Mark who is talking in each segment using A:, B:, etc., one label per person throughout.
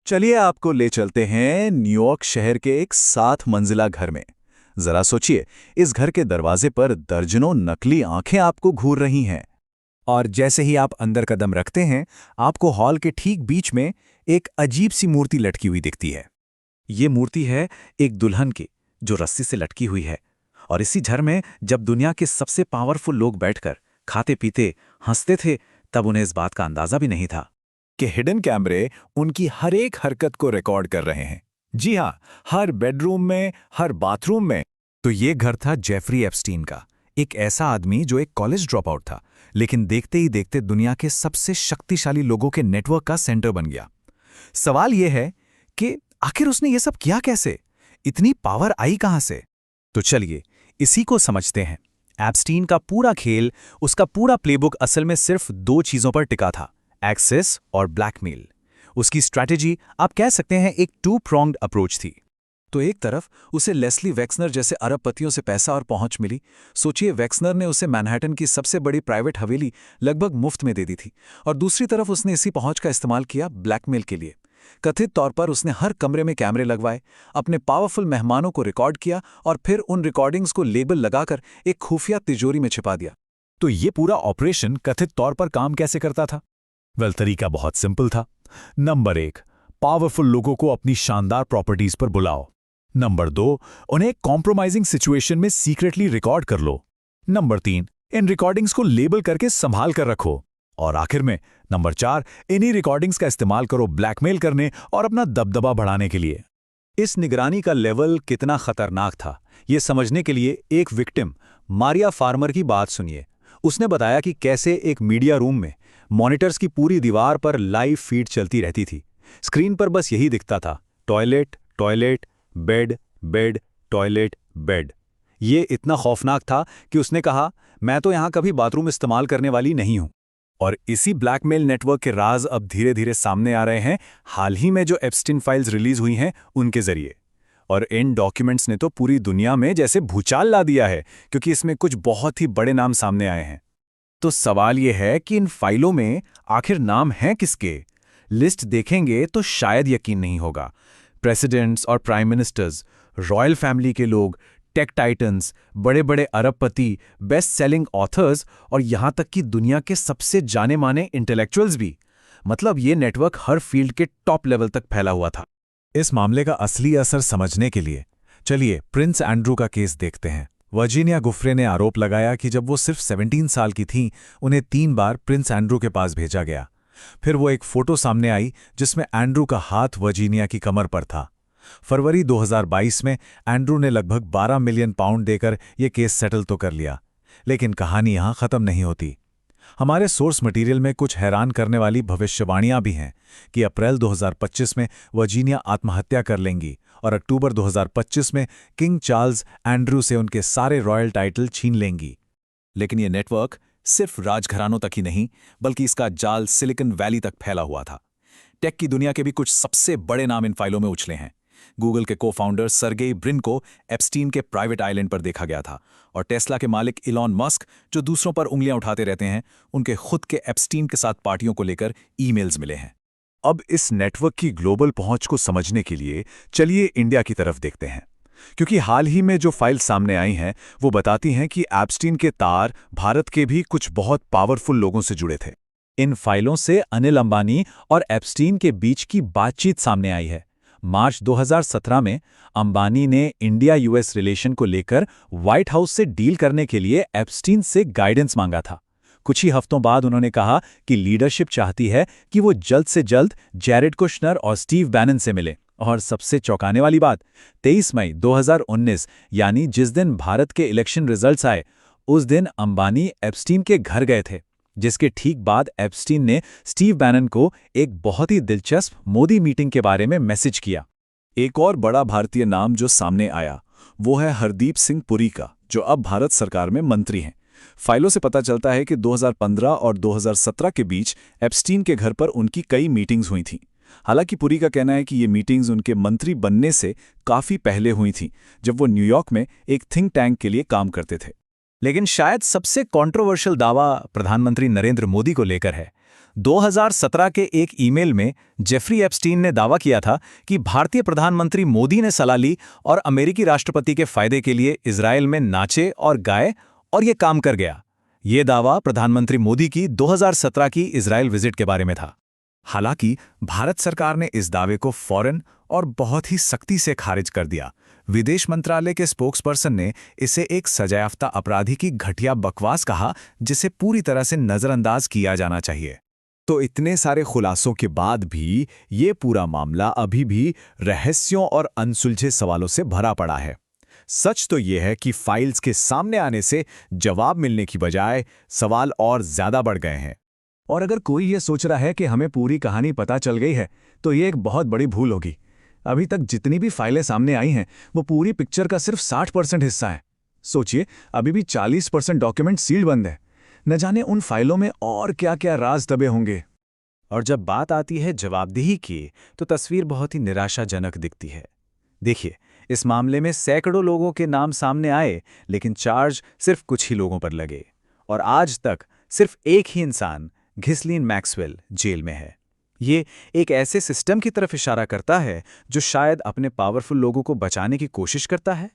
A: चलिए आपको ले चलते हैं न्यूयॉर्क शहर के एक 7 मंजिला घर में। जरा सोचिए, इस घर के दरवाजे पर दर्जनों नकली आंखें आपको घूर रही हैं। और जैसे ही आप अंदर कदम रखते हैं, आपको हॉल के ठीक बीच में एक अजीब सी मूर्ति लटकी हुई दिखती है। ये मूर्ति है एक दुल्हन की, जो रस्सी से लटकी हुई है। और इसी घर में जब दुनिया के सबसे पावरफुल लोग बैठकर खाते पीते हंसते थे, तब उन्हें इस बात का अंदाजा भी नहीं था कि हिडन कैमरे उनकी हर एक हरकत को रिकॉर्ड कर रहे हैं। जी हाँ, हर बेडरूम में, हर बाथरूम में। तो ये घर था जेफरी एप्स्टीन का, एक ऐसा आदमी जो एक कॉलेज ड्रॉप आउट था, लेकिन देखते ही देखते दुनिया के सबसे शक्तिशाली लोगों के नेटवर्क का सेंटर बन गया। सवाल यह है कि आखिर उसने ये सब किया कैसे? इतनी पावर आई कहां से? तो चलिए इसी को समझते हैं। एप्स्टीन का पूरा खेल, उसका पूरा प्लेबुक असल में सिर्फ 2 चीजों पर टिका था, एक्सेस और ब्लैकमेल। उसकी स्ट्रैटेजी आप कह सकते हैं एक 2-pronged अप्रोच थी। तो एक तरफ उसे लेस्ली वेक्सनर जैसे अरबपतियों से पैसा और पहुंच मिली। सोचिए, वेक्सनर ने उसे मैनहट्टन की सबसे बड़ी प्राइवेट हवेली लगभग मुफ्त में दे दी थी। और दूसरी तरफ उसने इसी पहुंच का इस्तेमाल किया ब्लैकमेल के लिए। कथित तौर पर उसने हर कमरे में कैमरे लगवाए, अपने पावरफुल मेहमानों को रिकॉर्ड किया और फिर उन रिकॉर्डिंग्स को लेबल लगाकर एक खुफिया तिजोरी में छिपा दिया। तो ये पूरा ऑपरेशन कथित तौर पर काम कैसे करता था? तरीका बहुत सिंपल था। नंबर 1, पावरफुल लोगों को अपनी शानदार प्रॉपर्टीज पर बुलाओ। नंबर 2, उन्हें कॉम्प्रोमाइजिंग सिचुएशन में सीक्रेटली रिकॉर्ड कर लो। नंबर 3, इन रिकॉर्डिंग्स को लेबल करके संभाल कर रखो। और आखिर में नंबर 4, इन्हीं रिकॉर्डिंग्स का इस्तेमाल करो ब्लैकमेल करने और अपना दबदबा बढ़ाने के लिए। इस निगरानी का लेवल कितना खतरनाक था, ये समझने के लिए एक विक्टिम मारिया फार्मर की बात सुनिए। उसने बताया कि कैसे एक मीडिया रूम में मॉनिटर्स की पूरी दीवार पर लाइव फीड चलती रहती थी। स्क्रीन पर बस यही दिखता था, toilet, toilet, bed, bed, toilet, bed. ये इतना खौफनाक था कि उसने कहा, मैं तो यहां कभी बाथरूम इस्तेमाल करने वाली नहीं हूं। और इसी ब्लैकमेल नेटवर्क के राज अब धीरे धीरे सामने आ रहे हैं, हाल ही में जो एप्स्टीन फाइल्स रिलीज हुई हैं उनके जरिए। और इन डॉक्यूमेंट्स ने तो पूरी दुनिया में जैसे भूचाल ला दिया है, क्योंकि इसमें कुछ बहुत ही बड़े नाम सामने आए हैं। तो सवाल यह है कि इन फाइलों में आखिर नाम हैं किसके? लिस्ट देखेंगे तो शायद यकीन नहीं होगा। प्रेसिडेंट्स और प्राइम मिनिस्टर्स, रॉयल फैमिली के लोग, टेक टाइटन्स, बड़े बड़े अरबपति, बेस्ट सेलिंग ऑथर्स और यहां तक कि दुनिया के सबसे जाने माने इंटेलेक्चुअल्स भी। मतलब ये नेटवर्क हर फील्ड के टॉप लेवल तक फैला हुआ था। इस मामले का असली असर समझने के लिए चलिए प्रिंस एंड्रू का केस देखते हैं। वर्जीनिया गुफ्रे ने आरोप लगाया कि जब वो सिर्फ 17 साल की थीं, उन्हें 3 बार प्रिंस एंड्रू के पास भेजा गया। फिर वो एक फोटो सामने आई जिसमें एंड्रू का हाथ वर्जीनिया की कमर पर था। फरवरी 2022 में एंड्रू ने लगभग 12 मिलियन पाउंड देकर यह केस सेटल तो कर लिया। लेकिन कहानी यहां खत्म नहीं होती। हमारे सोर्स मटेरियल में कुछ हैरान करने वाली भविष्यवाणियां भी हैं कि अप्रैल 2025 में वर्जीनिया आत्महत्या कर लेंगी और अक्टूबर 2025 में किंग चार्ल्स एंड्रू से उनके सारे रॉयल टाइटल छीन लेंगी। लेकिन यह नेटवर्क सिर्फ राजघरानों तक ही नहीं, बल्कि इसका जाल सिलिकॉन वैली तक फैला हुआ था। टेक की दुनिया के भी कुछ सबसे बड़े नाम इन फाइलों में उछले हैं। गूगल के को-फाउंडर सर्गेई ब्रिन को एप्स्टीन के प्राइवेट आइलैंड पर देखा गया था, और टेस्ला के मालिक इलॉन मस्क, जो दूसरों पर उंगलियां उठाते रहते हैं, उनके खुद के एप्स्टीन के साथ पार्टियों को लेकर ईमेल्स मिले हैं। अब इस नेटवर्क की ग्लोबल पहुंच को समझने के लिए चलिए इंडिया की तरफ देखते हैं, क्योंकि हाल ही में जो फाइल सामने आई हैं वो बताती हैं कि एप्स्टीन के तार भारत के भी कुछ बहुत पावरफुल लोगों से जुड़े थे। इन फाइलों से अनिल अंबानी और एप्स्टीन के बीच की बातचीत सामने आई है। मार्च 2017 में अंबानी ने इंडिया यूएस रिलेशन को लेकर व्हाइट हाउस से डील करने के लिए एप्स्टीन से गाइडेंस मांगा था। कुछ ही हफ्तों बाद उन्होंने कहा कि लीडरशिप चाहती है कि वो जल्द से जल्द जैरेड कुशनर और स्टीव बैनन से मिले। और सबसे चौंकाने वाली बात, 23 मई 2019 यानी जिस दिन भारत के इलेक्शन रिजल्ट्स आए, उस दिन अंबानी एप्स्टीन के घर गए थे, जिसके ठीक बाद एप्स्टीन ने स्टीव बैनन को एक बहुत ही दिलचस्प मोदी मीटिंग के बारे में मैसेज किया। एक और बड़ा भारतीय नाम जो सामने आया वो है हरदीप सिंह पुरी का, जो अब भारत सरकार में मंत्री हैं। फाइलों से पता चलता है कि 2015 और 2017 के बीच एप्स्टीन के घर पर उनकी कई मीटिंग्स हुई थीं। हालांकि पुरी का कहना है कि ये मीटिंग्स उनके मंत्री बनने से काफ़ी पहले हुई थीं, जब वो न्यूयॉर्क में एक थिंक टैंक के लिए काम करते थे। लेकिन शायद सबसे कंट्रोवर्शियल दावा प्रधानमंत्री नरेंद्र मोदी को लेकर है। 2017 के एक ईमेल में जेफरी एप्स्टीन ने दावा किया था कि भारतीय प्रधानमंत्री मोदी ने सलाह ली और अमेरिकी राष्ट्रपति के फायदे के लिए इजरायल में नाचे और गाए, और ये काम कर गया। ये दावा प्रधानमंत्री मोदी की 2017 की इजरायल विजिट के बारे में था। हालांकि भारत सरकार ने इस दावे को फौरन और बहुत ही सख्ती से खारिज कर दिया। विदेश मंत्रालय के स्पोक्सपर्सन ने इसे एक सजायाफ्ता अपराधी की घटिया बकवास कहा, जिसे पूरी तरह से नजरअंदाज किया जाना चाहिए। तो इतने सारे खुलासों के बाद भी ये पूरा मामला अभी भी रहस्यों और अनसुलझे सवालों से भरा पड़ा है। सच तो ये है कि फाइल्स के सामने आने से जवाब मिलने की बजाय सवाल और ज्यादा बढ़ गए हैं। और अगर कोई ये सोच रहा है कि हमें पूरी कहानी पता चल गई है, तो ये एक बहुत बड़ी भूल होगी। अभी तक जितनी भी फाइलें सामने आई हैं, वो पूरी पिक्चर का सिर्फ 60% हिस्सा है। सोचिए, अभी भी 40% डॉक्यूमेंट सील्ड बंद है। न जाने उन फाइलों में और क्या क्या राज दबे होंगे। और जब बात आती है जवाबदेही की, तो तस्वीर बहुत ही निराशाजनक दिखती है। देखिए, इस मामले में सैकड़ों लोगों के नाम सामने आए, लेकिन चार्ज सिर्फ कुछ ही लोगों पर लगे। और आज तक सिर्फ एक ही इंसान, घिसलीन मैक्सवेल, जेल में है। ये एक ऐसे सिस्टम की तरफ इशारा करता है जो शायद अपने पावरफुल लोगों को बचाने की कोशिश करता है।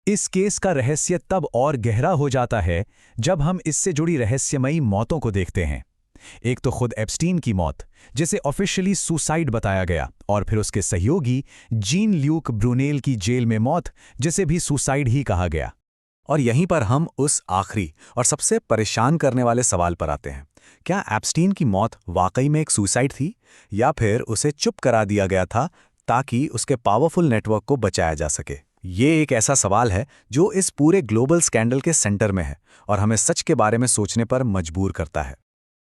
A: इस केस का रहस्य तब और गहरा हो जाता है जब हम इससे जुड़ी रहस्यमयी मौतों को देखते हैं। एक तो खुद एप्स्टीन की मौत, जिसे ऑफिशियली सुसाइड बताया गया, और फिर उसके सहयोगी जीन ल्यूक ब्रूनेल की जेल में मौत, जिसे भी सुसाइड ही कहा गया। और यहीं पर हम उस आखिरी और सबसे परेशान करने वाले सवाल पर आते हैं। क्या एप्स्टीन की मौत वाकई में एक सुसाइड थी, या फिर उसे चुप करा दिया गया था ताकि उसके पावरफुल नेटवर्क को बचाया जा सके? ये एक ऐसा सवाल है जो इस पूरे ग्लोबल स्कैंडल के सेंटर में है और हमें सच के बारे में सोचने पर मजबूर करता है।